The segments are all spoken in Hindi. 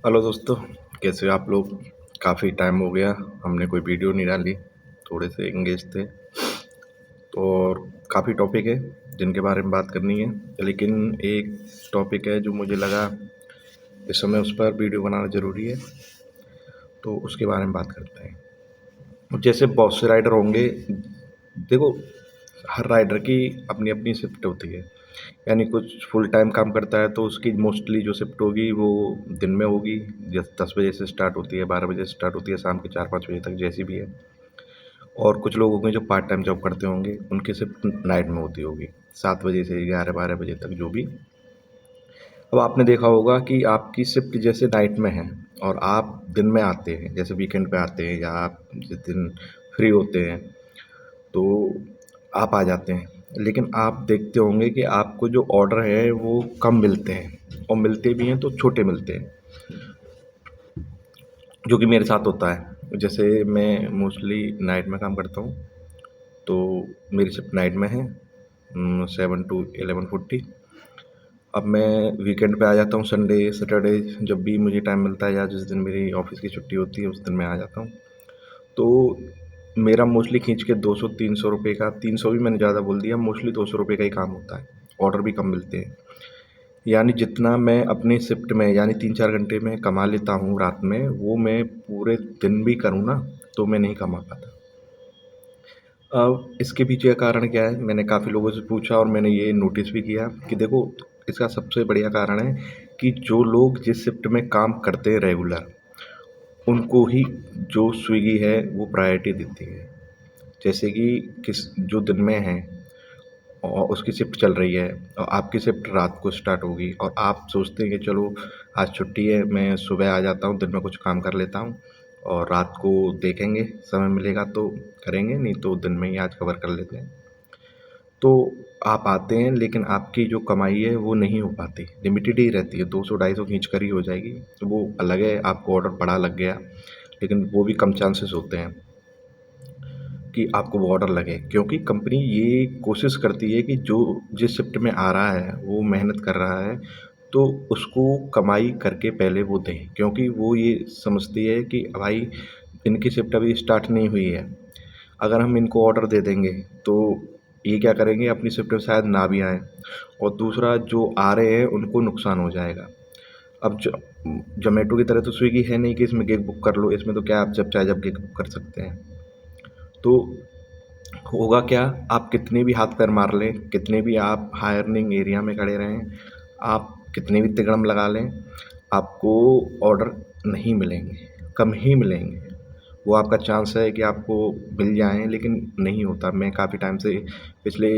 हेलो दोस्तों, कैसे हो आप लोग? काफ़ी टाइम हो गया, हमने कोई वीडियो नहीं डाली, थोड़े से एंगेज थे। तो और काफ़ी टॉपिक है जिनके बारे में बात करनी है, लेकिन एक टॉपिक है जो मुझे लगा इस समय उस पर वीडियो बनाना ज़रूरी है, तो उसके बारे में बात करते हैं। जैसे बहुत से राइडर होंगे, देखो, हर राइडर की अपनी अपनी शिफ्ट होती है। यानी कुछ फुल टाइम काम करता है तो उसकी मोस्टली जो शिफ्ट होगी वो दिन में होगी। जैसे 10 बजे से स्टार्ट होती है, 12 बजे से स्टार्ट होती है, शाम के 4-5 बजे तक जैसी भी है। और कुछ लोग होंगे जो पार्ट टाइम जॉब करते होंगे, उनकी शिफ्ट नाइट में होती होगी, 7 बजे से 11-12 बजे तक जो भी। अब आपने देखा होगा कि आपकी शिफ्ट जैसे नाइट में है और आप दिन में आते हैं, जैसे वीकेंड पे आते हैं या आप जिस दिन फ्री होते हैं, तो आप आ जाते हैं। लेकिन आप देखते होंगे कि आपको जो ऑर्डर है वो कम मिलते हैं, और मिलते भी हैं तो छोटे मिलते हैं, जो कि मेरे साथ होता है। जैसे मैं मोस्टली नाइट में काम करता हूँ, तो मेरी शिफ्ट नाइट में है, 7 to 11:40। अब मैं वीकेंड पे आ जाता हूँ, संडे सैटरडे जब भी मुझे टाइम मिलता है या जिस दिन मेरी ऑफिस की छुट्टी होती है उस दिन मैं आ जाता हूँ। तो मेरा मोस्टली खींच के 200-300 रुपये का, 300 भी मैंने ज़्यादा बोल दिया, मोस्टली 200 रुपये का ही काम होता है। ऑर्डर भी कम मिलते हैं। यानी जितना मैं अपनी शिफ्ट में यानी 3-4 घंटे में कमा लेता हूँ रात में, वो मैं पूरे दिन भी करूँ ना तो मैं नहीं कमा पाता। अब इसके पीछे का कारण क्या है, मैंने काफ़ी लोगों से पूछा और मैंने ये नोटिस भी किया कि देखो, इसका सबसे बढ़िया कारण है कि जो लोग जिस शिफ्ट में काम करते हैं रेगुलर, उनको ही जो स्विगी है वो प्रायोरिटी देती है। जैसे कि किस जो दिन में है और उसकी शिफ्ट चल रही है और आपकी शिफ्ट रात को स्टार्ट होगी, और आप सोचते हैं कि चलो आज छुट्टी है, मैं सुबह आ जाता हूँ, दिन में कुछ काम कर लेता हूँ और रात को देखेंगे, समय मिलेगा तो करेंगे, नहीं तो दिन में ही आज कवर कर लेते हैं। तो आप आते हैं लेकिन आपकी जो कमाई है वो नहीं हो पाती, लिमिटेड ही रहती है, 200-250 खींच कर ही हो जाएगी। तो वो अलग है, आपको ऑर्डर बड़ा लग गया, लेकिन वो भी कम चांसेस होते हैं कि आपको वो ऑर्डर लगे, क्योंकि कंपनी ये कोशिश करती है कि जो जिस शिफ्ट में आ रहा है वो मेहनत कर रहा है, तो उसको कमाई करके पहले वो दें, क्योंकि वो ये समझती है कि भाई इनकी शिफ्ट अभी स्टार्ट नहीं हुई है। अगर हम इनको ऑर्डर दे देंगे तो ये क्या करेंगे, अपनी शिफ्ट में शायद ना भी आए, और दूसरा जो आ रहे हैं उनको नुकसान हो जाएगा। अब जोमेटो की तरह तो स्विगी है नहीं कि इसमें गिग बुक कर लो, इसमें तो क्या आप जब चाहे जब गिग बुक कर सकते हैं। तो होगा क्या, आप कितने भी हाथ पैर मार लें, कितने भी आप हाई अर्निंग एरिया में खड़े रहें, आप कितने भी तिकड़म लगा लें, आपको ऑर्डर नहीं मिलेंगे, कम ही मिलेंगे। वो आपका चांस है कि आपको मिल जाएँ, लेकिन नहीं होता। मैं काफ़ी टाइम से, पिछले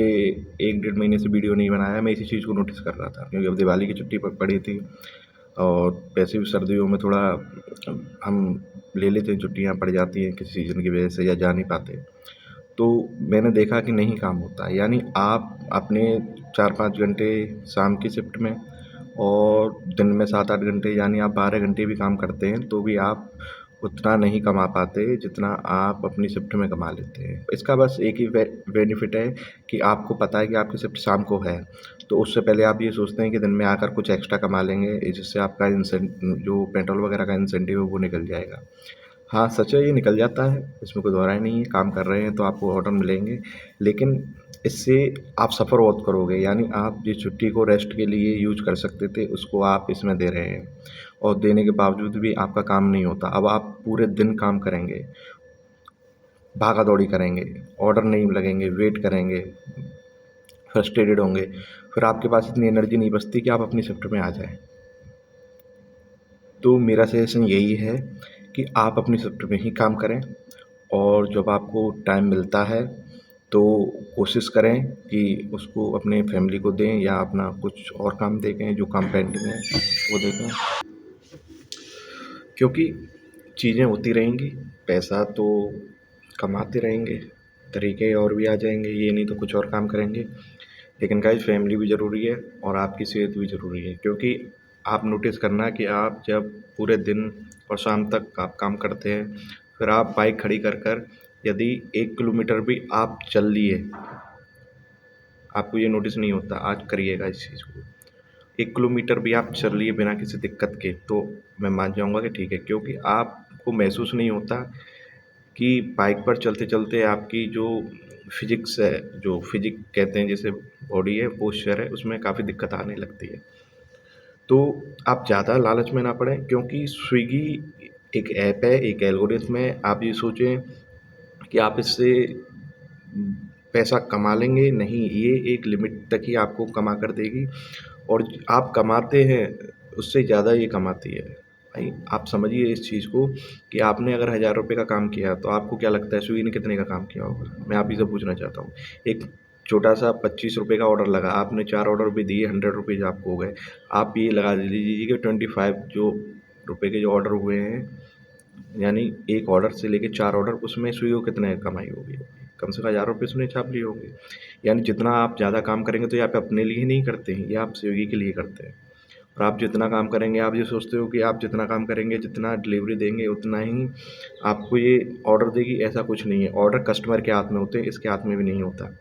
1 डेढ़ महीने से वीडियो नहीं बनाया, मैं इसी चीज़ को नोटिस कर रहा था, क्योंकि अब दिवाली की छुट्टी पड़ी थी और वैसे भी सर्दियों में थोड़ा हम ले लेते हैं, छुट्टियाँ पड़ जाती हैं किसी सीज़न की वजह से या जा नहीं पाते। तो मैंने देखा कि नहीं काम होता। यानी आप अपने 4-5 घंटे शाम की शिफ्ट में और दिन में 7-8 घंटे, यानी आप 12 घंटे भी काम करते हैं तो भी आप उतना नहीं कमा पाते जितना आप अपनी शिफ्ट में कमा लेते हैं। इसका बस एक ही बेनिफिट है कि आपको पता है कि आपकी शिफ्ट शाम को है, तो उससे पहले आप ये सोचते हैं कि दिन में आकर कुछ एक्स्ट्रा कमा लेंगे, जिससे आपका जो पेट्रोल वगैरह का इंसेंटिव है वो निकल जाएगा। हाँ, सच है, ये निकल जाता है, इसमें कोई दो राय नहीं है, काम कर रहे हैं तो आपको ऑर्डर मिलेंगे, लेकिन इससे आप सफ़र बहुत करोगे। यानी आप जिस छुट्टी को रेस्ट के लिए यूज़ कर सकते थे, उसको आप इसमें दे रहे हैं, और देने के बावजूद भी आपका काम नहीं होता। अब आप पूरे दिन काम करेंगे, भागा-दौड़ी करेंगे, ऑर्डर नहीं लगेंगे, वेट करेंगे, फ्रस्ट्रेटेड होंगे, फिर आपके पास इतनी एनर्जी नहीं बचती कि आप अपनी शिफ्ट में आ जाएँ। तो मेरा सजेशन यही है कि आप अपनी शिफ्ट में ही काम करें, और जब आपको टाइम मिलता है तो कोशिश करें कि उसको अपने फैमिली को दें या अपना कुछ और काम देखें, जो काम पेंडिंग है वो देखें, क्योंकि चीज़ें होती रहेंगी, पैसा तो कमाते रहेंगे, तरीके और भी आ जाएंगे, ये नहीं तो कुछ और काम करेंगे। लेकिन गाइस, फैमिली भी ज़रूरी है और आपकी सेहत भी ज़रूरी है, क्योंकि आप नोटिस करना कि आप जब पूरे दिन और शाम तक आप काम करते हैं, फिर आप बाइक खड़ी कर कर यदि 1 किलोमीटर भी आप चल लिए, आपको ये नोटिस नहीं होता, आज करिएगा इस चीज़ को। 1 किलोमीटर भी आप चल लिए बिना किसी दिक्कत के, तो मैं मान जाऊँगा कि ठीक है, क्योंकि आपको महसूस नहीं होता कि बाइक पर चलते-चलते आपकी जो फ़िज़िक्स है, जो फ़िज़िक कहते हैं जिसे, बॉडी है, पोस्चर है, उसमें काफ़ी दिक्कत आने लगती है। तो आप ज़्यादा लालच में ना पड़ें, क्योंकि स्विगी एक ऐप है, एक एल्गोरिथम है। आप ये सोचें कि आप इससे पैसा कमा लेंगे, नहीं, ये एक लिमिट तक ही आपको कमा कर देगी, और आप कमाते हैं, उससे ज़्यादा ये कमाती है। भाई, आप समझिए इस चीज़ को कि आपने अगर ₹1000 का काम किया, तो आपको क्या लगता है स्विगी ने कितने का काम किया होगा? मैं आप ही से पूछना चाहता हूँ। एक छोटा-सा ₹25 का ऑर्डर लगा, आपने 4 ऑर्डर भी दिए, ₹100 आपको हो गए। आप ये लगा लीजिए कि 25 जो रुपए के जो ऑर्डर हुए हैं, यानी एक ऑर्डर से लेके 4 ऑर्डर, उसमें स्विगी को कितने कमाई होगी? कम से कम ₹1000 उसने छाप लिए होंगे। यानी जितना आप ज़्यादा काम करेंगे, तो ये आप अपने लिए नहीं करते हैं, ये आप स्विगी के लिए करते हैं। और आप जितना काम करेंगे, आप ये सोचते हो कि आप जितना काम करेंगे, जितना डिलीवरी देंगे, उतना ही आपको ये ऑर्डर देगी, ऐसा कुछ नहीं है। ऑर्डर कस्टमर के हाथ में होते हैं, इसके हाथ में भी नहीं होता।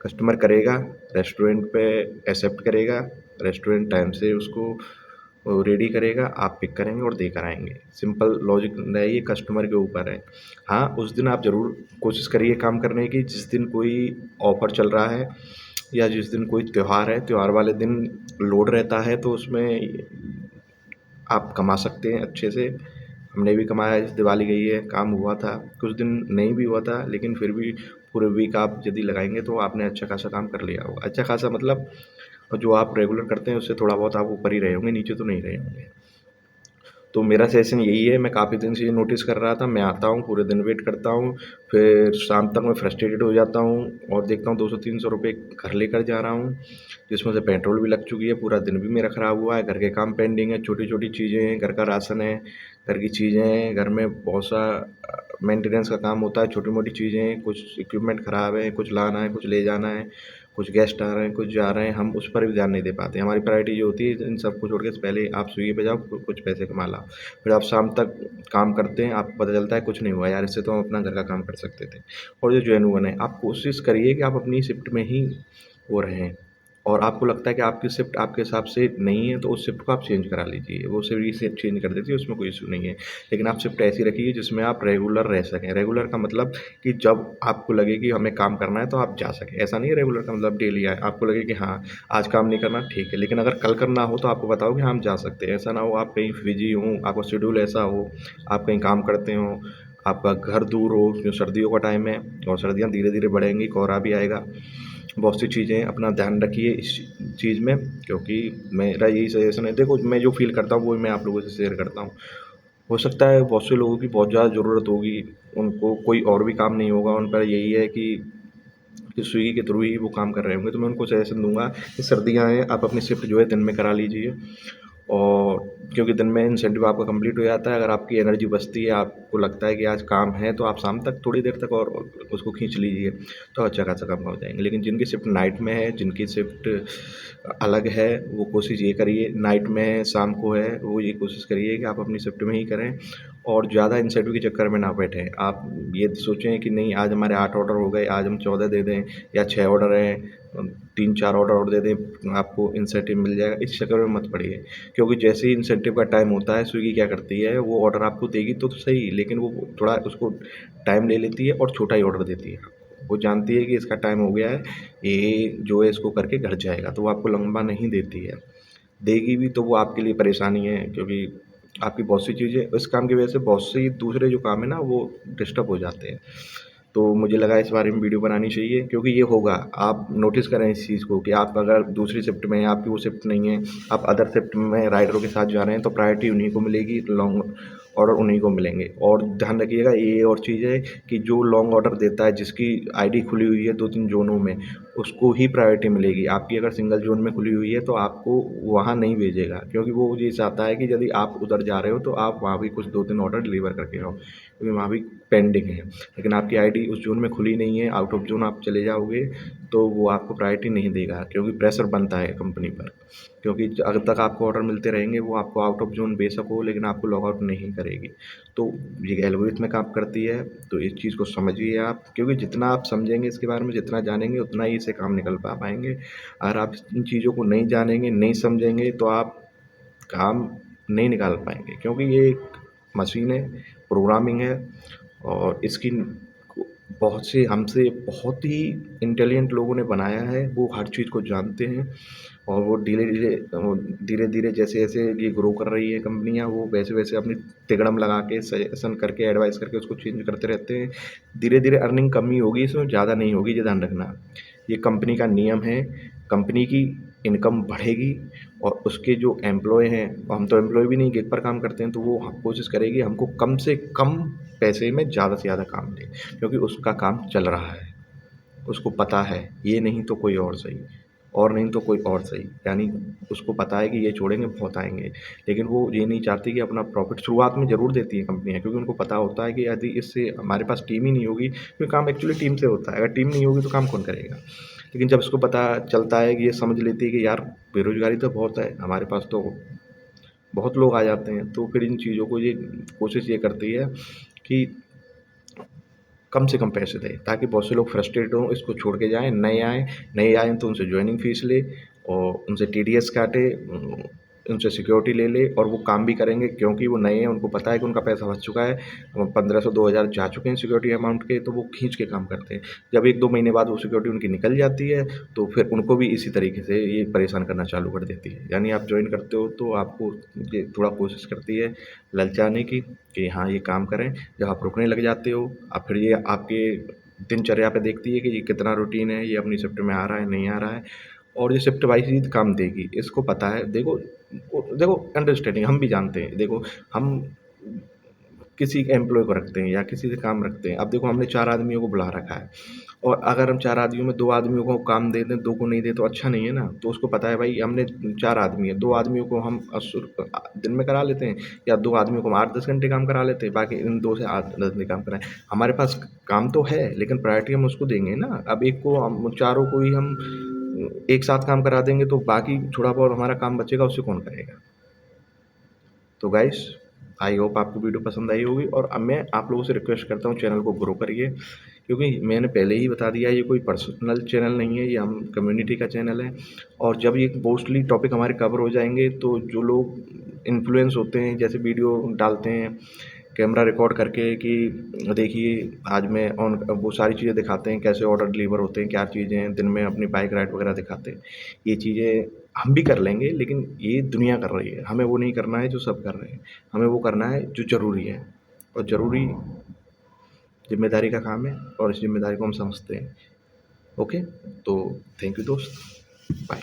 कस्टमर करेगा, रेस्टोरेंट पे एक्सेप्ट करेगा, रेस्टोरेंट टाइम से उसको रेडी करेगा, आप पिक करेंगे और देकर आएँगे। सिंपल लॉजिक है, ये कस्टमर के ऊपर है। हाँ, उस दिन आप ज़रूर कोशिश करिए काम करने की, जिस दिन कोई ऑफ़र चल रहा है या जिस दिन कोई त्योहार है, त्योहार वाले दिन लोड रहता है, तो उसमें आप कमा सकते हैं अच्छे से। हमने भी कमाया, जैसे दिवाली गई है, काम हुआ था, कुछ दिन नहीं भी हुआ था, लेकिन फिर भी पूरे वीक आप यदि लगाएँगे, तो आपने अच्छा खासा काम कर लिया होगा। अच्छा खासा मतलब जो आप रेगुलर करते हैं, उससे थोड़ा बहुत आप ऊपर ही रहे होंगे, नीचे तो नहीं रहे होंगे। तो मेरा सजेशन यही है, मैं काफ़ी दिन से ये नोटिस कर रहा था, मैं आता हूँ, पूरे दिन वेट करता हूँ, फिर शाम तक मैं फ्रस्ट्रेटेड हो जाता हूँ और देखता हूँ 200-300 रुपए घर लेकर जा रहा हूँ, जिसमें से पेट्रोल भी लग चुकी है, पूरा दिन भी मेरा ख़राब हुआ है, घर के काम पेंडिंग है, छोटी-छोटी चीज़ें हैं, घर का राशन है, घर की चीज़ें हैं, घर में बहुत सा मेंटेनेंस का काम होता है, छोटी-मोटी चीज़ें हैं, कुछ इक्विपमेंट ख़राब है, कुछ लाना है, कुछ ले जाना है, कुछ गेस्ट आ रहे हैं, कुछ जा रहे हैं, हम उस पर भी ध्यान नहीं दे पाते। हमारी प्रायोरिटी जो होती है, इन सबको छोड़ के पहले आप स्विगी पे जाओ, कुछ पैसे कमा लाओ। फिर आप शाम तक काम करते हैं, आपको पता चलता है कुछ नहीं हुआ यार, इससे तो हम अपना घर का काम कर सकते थे। और जो जेन्युइन है, आप कोशिश करिए कि आप अपनी शिफ्ट में ही वो रहें, और आपको लगता है कि आपकी शिफ्ट आपके हिसाब से नहीं है, तो उस शिफ्ट को आप चेंज करा लीजिए। वो स्विगी शिफ्ट चेंज कर देती है, उसमें कोई इश्यू नहीं है। लेकिन आप शिफ्ट ऐसी रखिए जिसमें आप रेगुलर रह सकें। रेगुलर का मतलब कि जब आपको लगे कि हमें काम करना है, तो आप जा सकें। ऐसा नहीं है रेगुलर का मतलब डेली आए, आपको लगे कि हाँ, आज काम नहीं करना, ठीक है, लेकिन अगर कल करना हो, तो आपको बताओ कि हाँ, हम जा सकते हैं। ऐसा ना हो आप कहीं बिज़ी हों, आपका शेड्यूल ऐसा हो, आप कहीं काम करते हों, आपका घर दूर हो, क्यों सर्दियों का टाइम है और सर्दियाँ धीरे-धीरे बढ़ेंगी, कोहरा भी आएगा। बहुत सी चीज़ें, अपना ध्यान रखिए इस चीज़ में, क्योंकि मेरा यही सजेशन है। देखो, मैं जो फ़ील करता हूँ, वही मैं आप लोगों से शेयर करता हूँ। हो सकता है बहुत से लोगों की बहुत ज़्यादा ज़रूरत होगी, उनको कोई और भी काम नहीं होगा, उन पर यही है कि स्विगी के थ्रू ही वो काम कर रहे होंगे, तो मैं उनको सजेशन दूँगा कि सर्दियाँ हैं, आप अपनी शिफ्ट जो है दिन में करा लीजिए, और क्योंकि दिन में इंसेंटिव आपका कंप्लीट हो जाता है। अगर आपकी एनर्जी बचती है, आपको लगता है कि आज काम है, तो आप शाम तक थोड़ी देर तक और उसको खींच लीजिए, तो अच्छा खासा काम हो जाएँगे। लेकिन जिनकी शिफ्ट नाइट में है, जिनकी शिफ्ट अलग है, वो कोशिश ये करिए, नाइट में है, शाम को है, वो ये कोशिश करिए कि आप अपनी शिफ्ट में ही करें, और ज़्यादा इंसेंटिव के चक्कर में ना बैठें। आप ये सोचें कि नहीं, आज हमारे 8 ऑर्डर हो गए, आज हम 14 दे दें, या 6 ऑर्डर हैं, 3-4 ऑर्डर और दे दें, आपको इंसेंटिव मिल जाएगा, इस चक्कर में मत पड़िए। क्योंकि जैसे ही इंसेंटिव का टाइम होता है, स्विगी क्या करती है, वो ऑर्डर आपको देगी तो सही, लेकिन वो थोड़ा उसको टाइम ले लेती है और छोटा ही ऑर्डर देती है। वो जानती है कि इसका टाइम हो गया है, ये जो है इसको करके घर जाएगा, तो वो आपको लंबा नहीं देती है। देगी भी तो वो आपके लिए परेशानी है, क्योंकि आपकी बहुत सी चीज़ें इस काम की वजह से, बहुत सी दूसरे जो काम है ना, वो डिस्टर्ब हो जाते हैं। तो मुझे लगा इस बारे में वीडियो बनानी चाहिए, क्योंकि ये होगा, आप नोटिस करें इस चीज़ को कि आप अगर दूसरी शिफ्ट में हैं, आपकी वो शिफ्ट नहीं है, आप अदर शिफ्ट में राइडरों के साथ जा रहे हैं, तो प्रायोरिटी उन्हीं को मिलेगी, लॉन्ग ऑर्डर उन्हीं को मिलेंगे। और ध्यान रखिएगा, ये और चीज़ है कि जो लॉन्ग ऑर्डर देता है, जिसकी आईडी खुली हुई है 2-3 ज़ोनों में, उसको ही प्रायोरिटी मिलेगी। आपकी अगर सिंगल ज़ोन में खुली हुई है, तो आपको वहाँ नहीं भेजेगा, क्योंकि वो ये चाहता है कि यदि आप उधर जा रहे हो, तो आप वहाँ भी कुछ 2-3 ऑर्डर डिलीवर करके आओ, क्योंकि वहाँ भी पेंडिंग है। लेकिन आपकी आईडी उस ज़ोन में खुली नहीं है, आउट ऑफ ज़ोन आप चले जाओगे, तो वो आपको प्रायोरिटी नहीं देगा, क्योंकि प्रेशर बनता है कंपनी पर। क्योंकि जब तक आपको ऑर्डर मिलते रहेंगे वो आपको आउट ऑफ ज़ोन बेशक हो लेकिन आपको लॉग आउट नहीं करेगी। तो ये एल्गोरिथम में काम करती है, तो इस चीज़ को समझिए आप, क्योंकि जितना आप समझेंगे इसके बारे में, जितना जानेंगे उतना ही इससे काम निकल पाएँगे। अगर आप इन चीज़ों को नहीं जानेंगे, नहीं समझेंगे तो आप काम नहीं निकाल पाएँगे, क्योंकि ये एक मशीन है, प्रोग्रामिंग है और इसकी बहुत से हमसे बहुत ही इंटेलिजेंट लोगों ने बनाया है, वो हर चीज़ को जानते हैं और वो धीरे-धीरे जैसे-जैसे ये ग्रो कर रही है कंपनियाँ, वो वैसे-वैसे अपनी तिकड़म लगा के, सजेशन करके, एडवाइस करके उसको चेंज करते रहते हैं। धीरे-धीरे अर्निंग कम ही होगी इसमें, ज़्यादा नहीं होगी, ये ध्यान रखना। ये कंपनी का नियम है, कंपनी की इनकम बढ़ेगी और उसके जो एम्प्लॉय हैं, हम तो एम्प्लॉय भी नहीं, गिग पर काम करते हैं, तो वो कोशिश करेगी हमको कम से कम पैसे में ज़्यादा से ज़्यादा काम दें, क्योंकि उसका काम चल रहा है। उसको पता है, ये नहीं तो कोई और सही, और नहीं तो कोई और सही। यानी उसको पता है कि ये छोड़ेंगे बहुत आएँगे, लेकिन वो ये नहीं चाहती कि अपना प्रॉफ़िट शुरुआत में ज़रूर देती हैं कंपनियाँ, क्योंकि उनको पता होता है कि यदि इससे हमारे पास टीम ही नहीं होगी, क्योंकि काम एक्चुअली टीम से होता है, अगर टीम नहीं होगी तो काम कौन करेगा? लेकिन जब इसको पता चलता है कि ये समझ लेती है कि यार बेरोज़गारी तो बहुत है, हमारे पास तो बहुत लोग आ जाते हैं, तो फिर इन चीज़ों को ये कोशिश ये करती है कि कम से कम पैसे दें, ताकि बहुत से लोग फ्रस्ट्रेट हों, इसको छोड़ के जाएँ, नए आएँ तो उनसे जॉइनिंग फ़ीस ले और उनसे टीडीएस काटे, उनसे सिक्योरिटी ले ले और वो काम भी करेंगे, क्योंकि वो नए हैं, उनको पता है कि उनका पैसा बच चुका है, 1500 2000 जा चुके हैं सिक्योरिटी अमाउंट के, तो वो खींच के काम करते हैं। जब 1-2 महीने बाद वो सिक्योरिटी उनकी निकल जाती है, तो फिर उनको भी इसी तरीके से ये परेशान करना चालू कर देती है। यानी आप जॉइन करते हो तो आपको ये थोड़ा कोशिश करती है ललचाने की कि हाँ, ये काम करें। जब आप रुकने लग जाते हो, अब फिर ये आपके दिनचर्या पे देखती है कि ये कितना रूटीन है, ये अपनी शिफ्ट में आ रहा है, नहीं आ रहा है, और ये शिफ्ट वाइज़ ही काम देगी। इसको पता है, देखो अंडरस्टैंडिंग हम भी जानते हैं। देखो, हम किसी एम्प्लॉय को रखते हैं या किसी से काम रखते हैं। अब देखो, हमने 4 आदमियों को बुला रखा है और अगर हम 4 आदमियों में 2 आदमियों को काम दे दें, 2 को नहीं दें, तो अच्छा नहीं है ना। तो उसको पता है भाई हमने 4 आदमी है, 2 आदमियों को हम दिन में करा लेते हैं या 2 आदमियों को हम 8-10 घंटे काम करा लेते हैं, बाकी इन 2 से 8-10 घंटे काम कराएँ। हमारे पास काम तो है, लेकिन प्रायोरिटी हम उसको देंगे ना। अब एक को हम चारों को ही हम एक साथ काम करा देंगे, तो बाकी थोड़ा बहुत हमारा काम बचेगा, उससे कौन करेगा? तो गाइस, आई होप आपको वीडियो पसंद आई होगी और अब मैं आप लोगों से रिक्वेस्ट करता हूँ, चैनल को ग्रो करिए, क्योंकि मैंने पहले ही बता दिया, ये कोई पर्सनल चैनल नहीं है, ये हम कम्युनिटी का चैनल है। और जब ये मोस्टली टॉपिक हमारे कवर हो जाएंगे, तो जो लोग इन्फ्लुएंस होते हैं, जैसे वीडियो डालते हैं कैमरा रिकॉर्ड करके कि देखिए आज मैं ऑन, वो सारी चीज़ें दिखाते हैं, कैसे ऑर्डर डिलीवर होते हैं, क्या चीज़ें हैं, दिन में अपनी बाइक राइड वगैरह दिखाते हैं। ये चीज़ें हम भी कर लेंगे, लेकिन ये दुनिया कर रही है, हमें वो नहीं करना है जो सब कर रहे हैं, हमें वो करना है जो ज़रूरी है, और ज़रूरी ज़िम्मेदारी का काम है और इस ज़िम्मेदारी को हम समझते हैं। ओके, तो थैंक यू दोस्त, बाय।